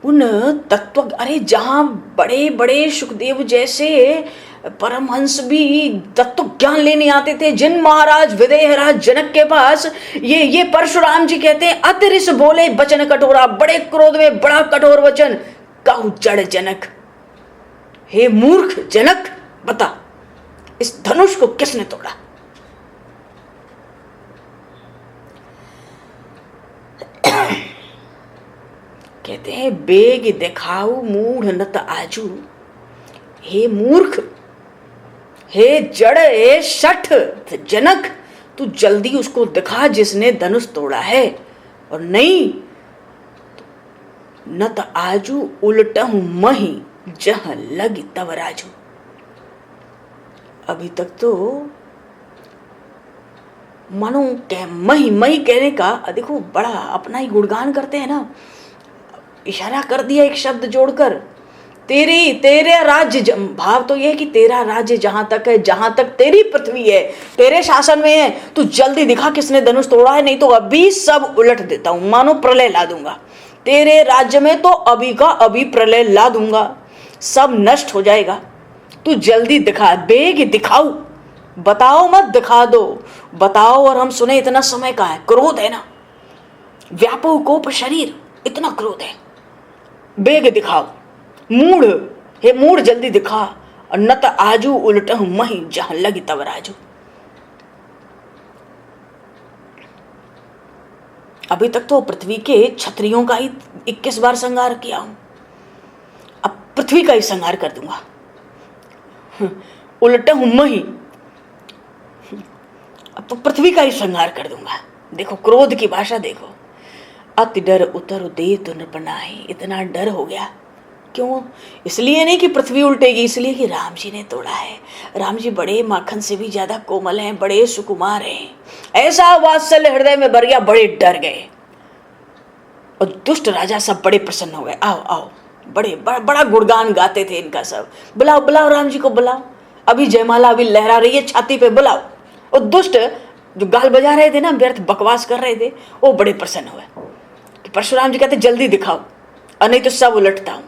उन तत्व। अरे जहां बड़े बड़े सुखदेव जैसे परमहंस भी तत्व ज्ञान लेने आते थे, जिन महाराज विदेहराज जनक के पास, ये परशुराम जी कहते हैं अतिरिस बोले बचन कठोरा, बड़े क्रोध में बड़ा कठोर वचन। कहु जड़ जनक, हे मूर्ख जनक, बता इस धनुष को किसने तोड़ा? कहते हैं बेग दिखाऊ मूढ़ नत आजू, हे मूर्ख, हे जड़, हे शठ जनक, तू जल्दी उसको दिखा जिसने धनुष तोड़ा है, और नहीं न त आजू उलटहु मही जह लगी तब राजू। अभी तक तो मानो मही मही कहने का, देखो बड़ा अपना ही गुणगान करते हैं ना, इशारा कर दिया एक शब्द जोड़कर, तेरे राज्य। भाव तो यह है कि तेरा राज्य जहां तक है, जहां तक तेरी पृथ्वी है, तेरे शासन में है, तू जल्दी दिखा किसने धनुष तोड़ा है, नहीं तो अभी सब उलट देता हूं, मानो प्रलय ला दूंगा तेरे राज्य में, तो अभी का अभी प्रलय ला दूंगा, सब नष्ट हो जाएगा, तू जल्दी दिखा, बेग दिखाओ, बताओ मत, दिखा दो, बताओ और हम सुने। इतना समय का है, क्रोध है ना, व्यापो कोप शरीर, इतना क्रोध है, बेग दिखाओ, मूढ़, हे मूढ़ जल्दी दिखा, और न त आजू उलटहु मही जहां लगी तब राजू। अभी तक तो पृथ्वी के क्षत्रियों का ही 21 बार संहार किया हूं, अब पृथ्वी का ही संहार कर दूंगा। उलटहु मही, अब तो पृथ्वी का ही संहार कर दूंगा। देखो क्रोध की भाषा देखो, अति डर उतर दे तो नपनाही, इतना डर हो गया। क्यों? इसलिए नहीं कि पृथ्वी उल्टेगी, इसलिए कि राम जी ने तोड़ा है। राम जी बड़े माखन से भी ज्यादा कोमल हैं, बड़े सुकुमार हैं। ऐसा वात्सल्य हृदय में भर गया, बड़े डर गए, और दुष्ट राजा सब बड़े प्रसन्न हो गए। आओ आओ, बड़ा गुणगान गाते थे इनका सब। बुलाओ बुलाओ, राम जी को बुलाओ, अभी जयमाला अभी लहरा रही है छाती पे, बुलाओ। और दुष्ट जो गाल बजा रहे थे ना, व्यर्थ बकवास कर रहे थे, वो बड़े प्रसन्न हुए कि परशुराम जी कहते जल्दी दिखाओ, और नहीं तो सब उलटता हूं।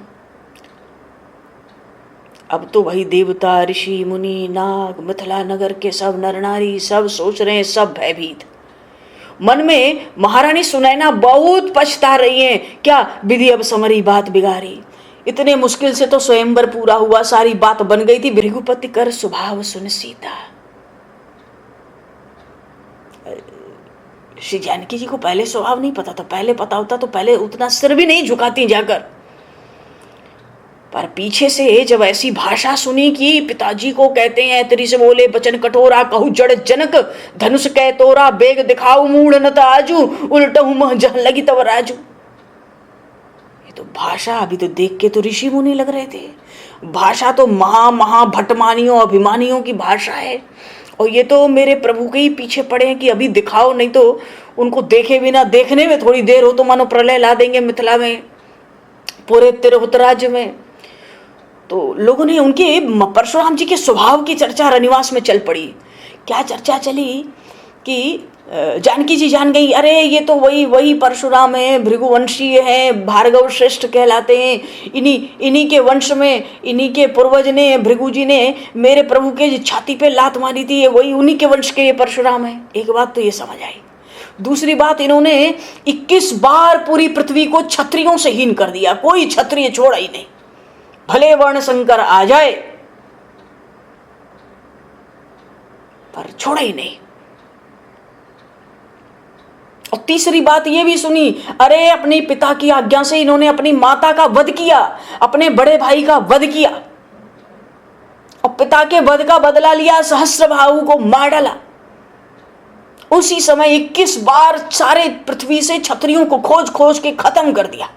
अब तो वही देवता, ऋषि, मुनि, नाग, मिथिला नगर के सब नर नारी सब सोच रहे हैं, सब भयभीत मन में। महारानी सुनैना बहुत पछता रही हैं, क्या विधि अब समरी बात बिगाड़ी। इतने मुश्किल से तो स्वयंवर पूरा हुआ, सारी बात बन गई थी। भृगुपति कर स्वभाव सुन सीता। श्री जानकी जी को पहले स्वभाव नहीं पता था, पहले पता होता तो पहले उतना सिर भी नहीं झुकाती जाकर। पर पीछे से जब ऐसी भाषा सुनी कि पिताजी को कहते हैं तेरी से बोले बचन कठोरा, कहू जड़ जनक धनुष कह तोरा, बेग दिखाऊ मूढ़ न आजू उलटहु मह जह लगी तब राजू। ये तो भाषा अभी तो देख के तो ऋषि मुनि लग रहे थे। भाषा तो महा भटमानियों अभिमानियों की भाषा है, और ये तो मेरे प्रभु के ही पीछे पड़े हैं कि अभी दिखाओ, नहीं तो उनको देखे बिना, देखने में थोड़ी देर हो तो मानो प्रलय ला देंगे मिथिला में, पूरे तिरहुत राज्य में। तो लोगों ने उनके परशुराम जी के स्वभाव की चर्चा रनिवास में चल पड़ी। क्या चर्चा चली कि जानकी जी जान गई, अरे ये तो वही परशुराम है, भृगुवंशी है, भार्गव श्रेष्ठ कहलाते हैं, इन्हीं के वंश में, इन्हीं के पूर्वज ने, भृगु जी ने मेरे प्रभु के छाती पे लात मारी थी, वही उन्हीं के वंश के ये परशुराम है। एक बात तो ये समझ आई। दूसरी बात, इन्होंने 21 बार पूरी पृथ्वी को क्षत्रियों से हीन कर दिया, कोई क्षत्रिय छोड़ा ही नहीं, भले वर्ण संकर आ जाए पर छोड़ा ही नहीं। और तीसरी बात ये भी सुनी, अरे अपने पिता की आज्ञा से इन्होंने अपनी माता का वध किया, अपने बड़े भाई का वध किया, और पिता के वध का बदला लिया, सहस्त्रबाहु को मार डाला। उसी समय 21 बार सारे पृथ्वी से क्षत्रियों को खोज खोज के खत्म कर दिया।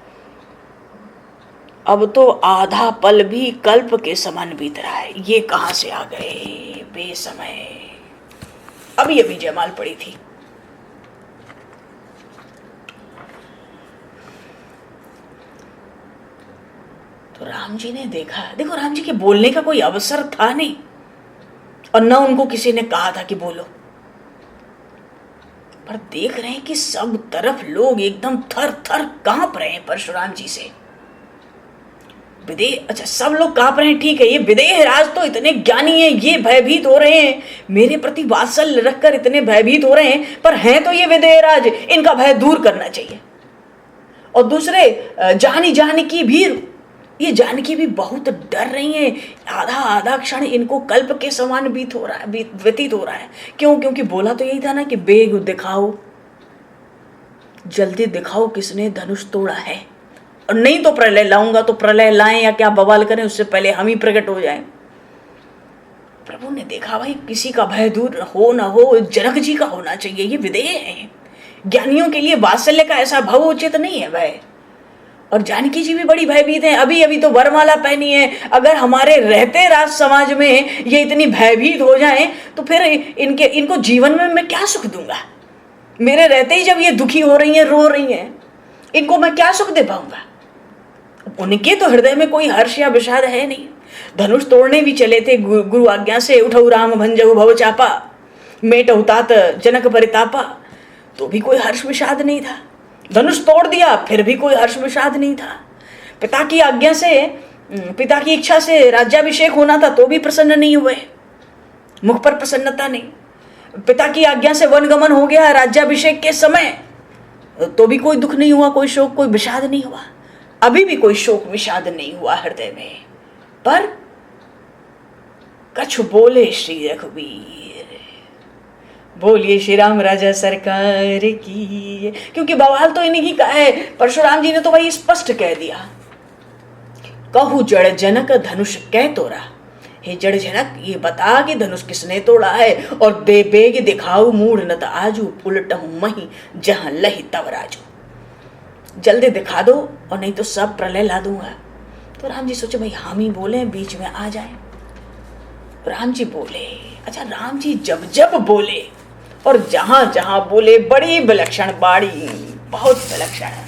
अब तो आधा पल भी कल्प के समान बीत रहा है। ये कहां से आ गए बेसमय। अभी अभी जयमाल पड़ी थी। तो राम जी ने देखा, देखो राम जी के बोलने का कोई अवसर था नहीं, और न उनको किसी ने कहा था कि बोलो, पर देख रहे हैं कि सब तरफ लोग एकदम थर थर कांप रहे हैं परशुराम जी से। विदेह, अच्छा सब लोग कांप रहे हैं, ठीक है, ये विदेह राज तो इतने ज्ञानी हैं, ये भयभीत हो रहे हैं, मेरे प्रति वात्सल्य रखकर इतने भयभीत हो रहे हैं, पर हैं तो ये विदेह राज, इनका भय दूर करना चाहिए। और दूसरे जानकी भी, ये जानकी भी बहुत डर रही हैं। आधा आधा क्षण इनको कल्प के समान व्यतीत हो रहा है। क्यों? क्योंकि बोला तो यही था ना कि बेग दिखाओ, जल्दी दिखाओ किसने धनुष तोड़ा है, और नहीं तो प्रलय लाऊंगा, तो प्रलय लाएं या क्या बवाल करें, उससे पहले हम ही प्रकट हो जाएं। प्रभु ने देखा भाई किसी का भय दूर हो ना हो, जनक जी का होना चाहिए, ये विदेह है, ज्ञानियों के लिए वात्सल्य का ऐसा भाव उचित नहीं है भय। और जानकी जी भी बड़ी भयभीत हैं, अभी अभी तो वरमाला पहनी है, अगर हमारे रहते राज समाज में ये इतनी भयभीत हो जाएं तो फिर इनको जीवन में मैं क्या सुख दूंगा? मेरे रहते ही जब ये दुखी हो रही हैं, रो रही हैं, इनको मैं क्या सुख दे पाऊंगा? उनके तो हृदय में कोई हर्ष या विषाद है नहीं। धनुष तोड़ने भी चले थे गुरु आज्ञा से, उठऊ राम भंजऊ भव चापा, मेटऊ तात जनक परितापा, तो भी कोई हर्ष विषाद नहीं था। धनुष तोड़ दिया, फिर भी कोई हर्ष विषाद नहीं था। पिता की आज्ञा से, पिता की इच्छा से राज्याभिषेक होना था, तो भी प्रसन्न नहीं हुए, मुख पर प्रसन्नता नहीं। पिता की आज्ञा से वनगमन हो गया राज्याभिषेक के समय, तो भी कोई दुख नहीं हुआ, कोई शोक, कोई विषाद नहीं हुआ। अभी भी कोई शोक विषाद नहीं हुआ हृदय में। पर कछु बोले श्री रघुवीर, बोलिए श्री राम राजा सरकार की। क्योंकि बवाल तो इन्हीं का है, परशुराम जी ने तो वही स्पष्ट कह दिया, कहू जड़ जनक धनुष कै तोड़ा। हे जड़ जनक, ये बता कि धनुष किसने तोड़ा है, और दे बेग दिखाऊ मूढ़ नत आजू, उलटहु मही जहां लही तब राजू। जल्दी दिखा दो, और नहीं तो सब प्रलय ला दूंगा। तो राम जी सोचे भाई हम ही बोले, बीच में आ जाए। राम जी बोले, अच्छा राम जी जब जब बोले और जहां जहां बोले, बड़ी विलक्षण बाड़ी, बहुत विलक्षण।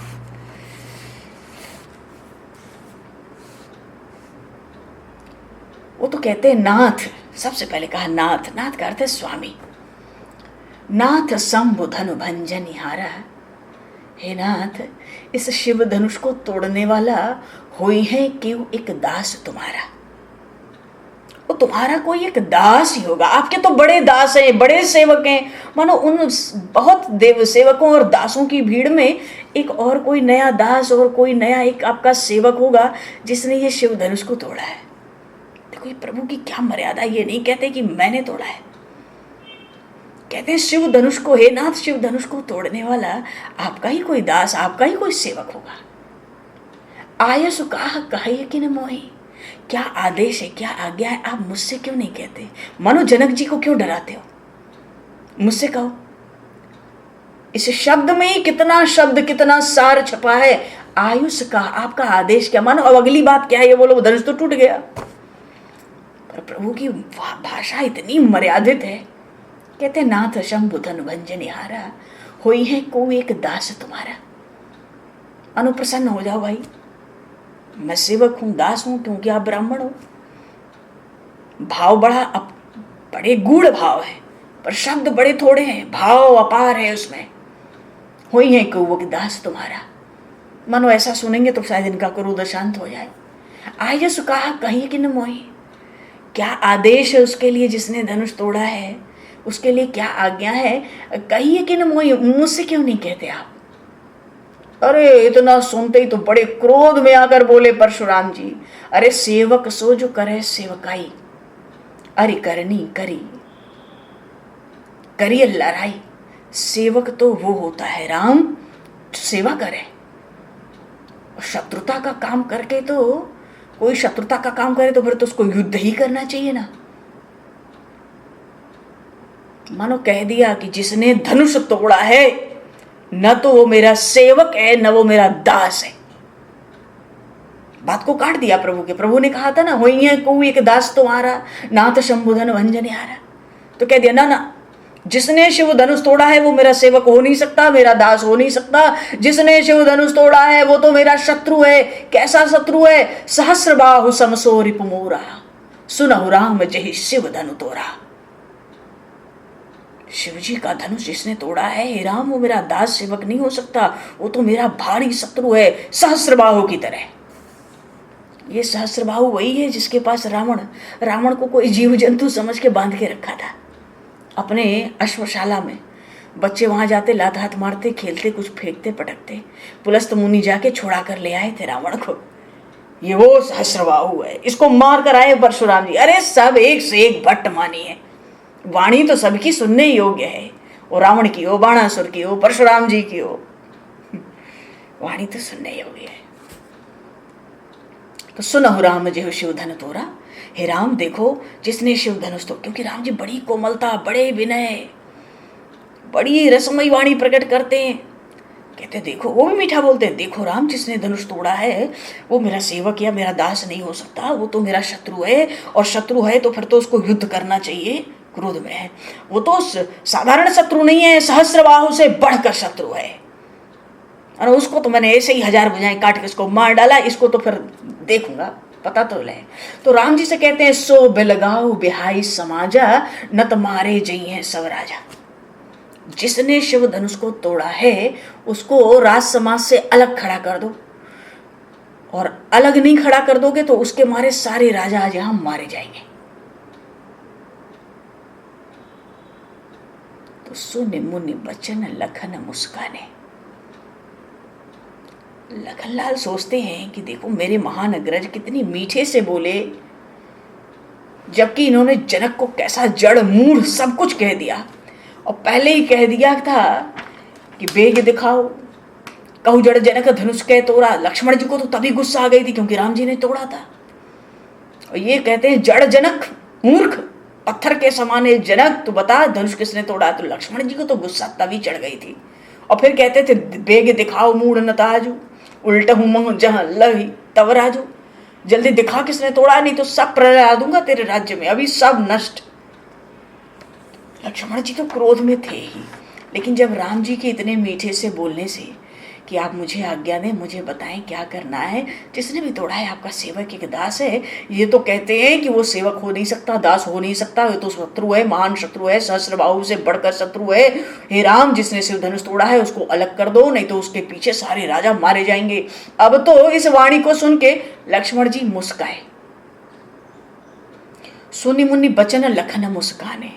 वो तो कहते हैं नाथ, सबसे पहले कहा नाथ। नाथ का अर्थ है स्वामी। नाथ शंभु धनु भंजनिहारा, हे नाथ, इस शिव धनुष को तोड़ने वाला हुई है क्यों एक दास तुम्हारा। वो तुम्हारा कोई एक दास ही होगा। आपके तो बड़े दास हैं, बड़े सेवक हैं, मानो उन बहुत देव सेवकों और दासों की भीड़ में एक और कोई नया दास और कोई नया एक आपका सेवक होगा जिसने ये शिव धनुष को तोड़ा है। देखो ये प्रभु की क्या मर्यादा। ये नहीं कहते कि मैंने तोड़ा है, कहते हैं शिव धनुष को, हे नाथ, शिव धनुष को तोड़ने वाला आपका ही कोई दास, आपका ही कोई सेवक होगा। आयसु कहा कहे कि न मोही, क्या आदेश है, क्या आज्ञा है, आप मुझसे क्यों नहीं कहते? मानो जनक जी को क्यों डराते हो? मुझसे कहो। इस शब्द में ही कितना शब्द, कितना सार छपा है। आयुष का, आपका आदेश क्या? मानो अब अगली बात क्या है, ये बोलो धनुष तो टूट गया। पर प्रभु की भाषा इतनी मर्यादित है। कहते नाथ शंभु धनु भंजनिहारा, होई है को एक दास तुम्हारा। अनुप्रसन्न हो जाओ भाई, मैं सेवक हूं, दास हूं, क्योंकि आप ब्राह्मण हो। भाव बड़े गूढ़ भाव है, पर शब्द बड़े थोड़े हैं, भाव अपार है उसमें। हुई है कि वो दास तुम्हारा, मानो ऐसा सुनेंगे तो शायद इनका क्रोध शांत हो जाए। आयस कहा कहीं कि न मोही, क्या आदेश है उसके लिए जिसने धनुष तोड़ा है, उसके लिए क्या आज्ञा है? कहिए कि न मोही, मुझसे क्यों नहीं कहते आप? अरे इतना सुनते ही तो बड़े क्रोध में आकर बोले परशुराम जी, अरे सेवक सो जो करे सेवकाई, अरे करनी करी। करिए लड़ाई। सेवक तो वो होता है राम जो सेवा करे। शत्रुता का काम करके तो, कोई शत्रुता का काम करे तो फिर तो उसको युद्ध ही करना चाहिए ना। मानो कह दिया कि जिसने धनुष तोड़ा है न तो वो मेरा सेवक है न वो मेरा दास है। बात को काट दिया प्रभु के। प्रभु ने कहा था ना, हो है को एक दास तुम्हारा नाथ शंभुधन भंजन हारा। तो कह दिया ना ना, जिसने शिव धनुष तोड़ा है वो मेरा सेवक हो नहीं सकता, मेरा दास हो नहीं सकता। जिसने शिव धनुष तोड़ा है वो तो मेरा शत्रु है। कैसा शत्रु है? सहस्र बाहु समसो रिपुमूरा, सुनहु राम जहि शिव धनु तोड़ा। शिव जी का धनुष जिसने तोड़ा है, हे राम, वो मेरा दास सेवक नहीं हो सकता, वो तो मेरा भारी शत्रु है, सहस्रबाहु की तरह। ये सहस्रबाहु वही है जिसके पास रावण को कोई जीव जंतु समझ के बांध के रखा था अपने अश्वशाला में। बच्चे वहां जाते, लात हाथ मारते, खेलते, कुछ फेंकते पटकते। पुलस्त मुनि जाके छुड़ा कर ले आए थे रावण को। ये वो सहस्रबाहु है, इसको मार कर आए परशुराम जी। अरे सब एक से एक भट्ट मानी है, वाणी तो सबकी सुनने योग्य है। वो रावण की हो, बाणासुर की हो, परशुराम जी की हो, वाणी तो सुनने योग्य है। तो सुनहु राम जय शिव धन तोरा। हे राम देखो, जिसने शिव धनुष तो, क्योंकि राम जी बड़ी कोमलता, बड़े विनय, बड़ी रसमयी वाणी प्रकट करते हैं। कहते देखो, वो भी मीठा बोलते हैं, देखो राम, जिसने धनुष तोड़ा है वो मेरा सेवक या मेरा दास नहीं हो सकता, वो तो मेरा शत्रु है। और शत्रु है तो फिर तो उसको युद्ध करना चाहिए, क्रोध में है। वो तो साधारण शत्रु नहीं है, सहस्रबाहु से बढ़कर शत्रु है। और उसको तो मैंने ऐसे ही 1000 भुजाएं काट के उसको मार डाला, इसको तो फिर देखूंगा, पता तो ले। तो राम जी से कहते हैं, सो बेलगाओ बिहाई समाजा, न तुम्हारे जई है सब राजा। जिसने शिव धनुष को तोड़ा है उसको राज समाज से अलग खड़ा कर दो, और अलग नहीं खड़ा कर दोगे तो उसके मारे सारे राजा आज यहां मारे जाएंगे। तो सुन मुनि बचन लखन मुस्काने। लखनलाल सोचते हैं कि देखो मेरे महान अग्रज कितनी मीठे से बोले, जबकि इन्होंने जनक को कैसा जड़ मूढ़ सब कुछ कह दिया, और पहले ही कह दिया था कि बेग दिखाओ, कहू जड़ जनक धनुष कह तोड़ा। लक्ष्मण जी को तो तभी गुस्सा आ गई थी क्योंकि राम जी ने तोड़ा था। और ये कहते हैं जड़ जनक, मूर्ख, पत्थर के समान है जनक, तो बता धनुष किसने तोड़ा। तो लक्ष्मण जी को तो गुस्सा तभी चढ़ गई थी। और फिर कहते थे बेग दिखाओ मूढ़ न ताजू, उल्टा हूँ जहां लही तब राजू। जल्दी दिखा किसने तोड़ा, नहीं तो सब प्रलय दूंगा तेरे राज्य में, अभी सब नष्ट। लक्ष्मण जी तो क्रोध में थे ही, लेकिन जब राम जी के इतने मीठे से बोलने से कि आप मुझे आज्ञा दें, मुझे बताएं क्या करना है, जिसने भी तोड़ा है आपका सेवक एक दास है। ये तो कहते हैं कि वो सेवक हो नहीं सकता, दास हो नहीं सकता, ये तो शत्रु है, महान शत्रु है, सहस्रबाहु से बढ़कर शत्रु है। हे राम, जिसने शिव धनुष तोड़ा है उसको अलग कर दो, नहीं तो उसके पीछे सारे राजा मारे जाएंगे। अब तो इस वाणी को सुन के लक्ष्मण जी मुस्काए। सुनी मुनि बचन लखन मुस्काने।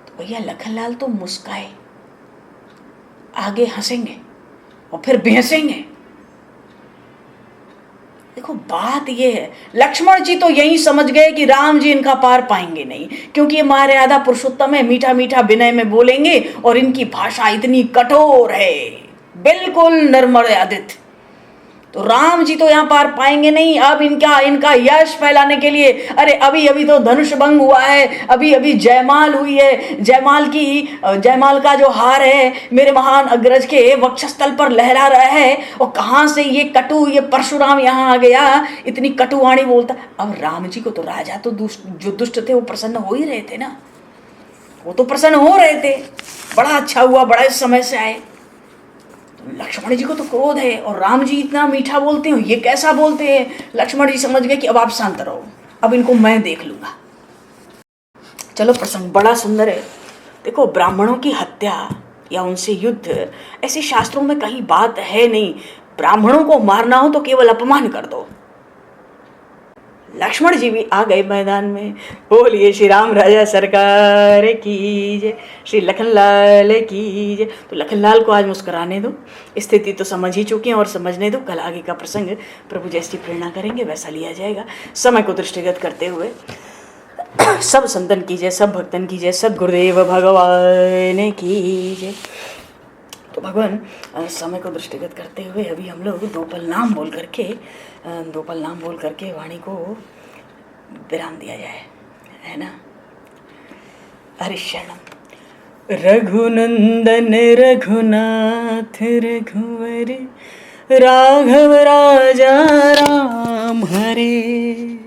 तो भैया लखनलाल तो मुस्काए, आगे हंसेंगे और फिर बेहसेंगे। देखो बात ये है, लक्ष्मण जी तो यही समझ गए कि राम जी इनका पार पाएंगे नहीं, क्योंकि ये मर्यादा पुरुषोत्तम है, मीठा मीठा विनय में बोलेंगे, और इनकी भाषा इतनी कठोर है, बिल्कुल नर्मर्यादित। तो राम जी तो यहाँ पार पाएंगे नहीं। अब इनका यश फैलाने के लिए, अरे अभी अभी तो धनुष भंग हुआ है, अभी अभी जयमाल हुई है, जयमाल का जो हार है मेरे महान अग्रज के वक्षस्थल पर लहरा रहा है, और कहाँ से ये परशुराम यहाँ आ गया, इतनी कटु वाणी बोलता। अब राम जी को तो राजा तो जो दुष्ट थे वो प्रसन्न हो ही रहे थे ना, वो तो प्रसन्न हो रहे थे, बड़ा अच्छा हुआ, बड़ा इस समय से आए। लक्ष्मण जी को तो क्रोध है, और राम जी इतना मीठा बोलते हैं, ये कैसा बोलते हैं। लक्ष्मण जी समझ गए कि अब आप शांत रहो, अब इनको मैं देख लूंगा। चलो प्रसंग बड़ा सुंदर है। देखो ब्राह्मणों की हत्या या उनसे युद्ध ऐसे शास्त्रों में कहीं बात है नहीं। ब्राह्मणों को मारना हो तो केवल अपमान कर दो। लक्ष्मण जी भी आ गए मैदान में। बोलिए श्री राम राजा सरकार की जय, श्री लखनलाल की जय। तो लखनलाल को आज मुस्कुराने दो, स्थिति तो समझ ही चुके हैं, और समझने दो। कल आगे का प्रसंग प्रभु जैसी प्रेरणा करेंगे वैसा लिया जाएगा। समय को दृष्टिगत करते हुए सब संतन की जय, सब भक्तन की जय, सद्गुरुदेव भगवान की जय। तो भगवान समय को दृष्टिगत करते हुए अभी हम लोग दो पल नाम बोल करके वाणी को विराम दिया जाए, है ना। हरिशरणम। रघुनंदन रघुनाथ रघुवर राघव राजा राम हरे।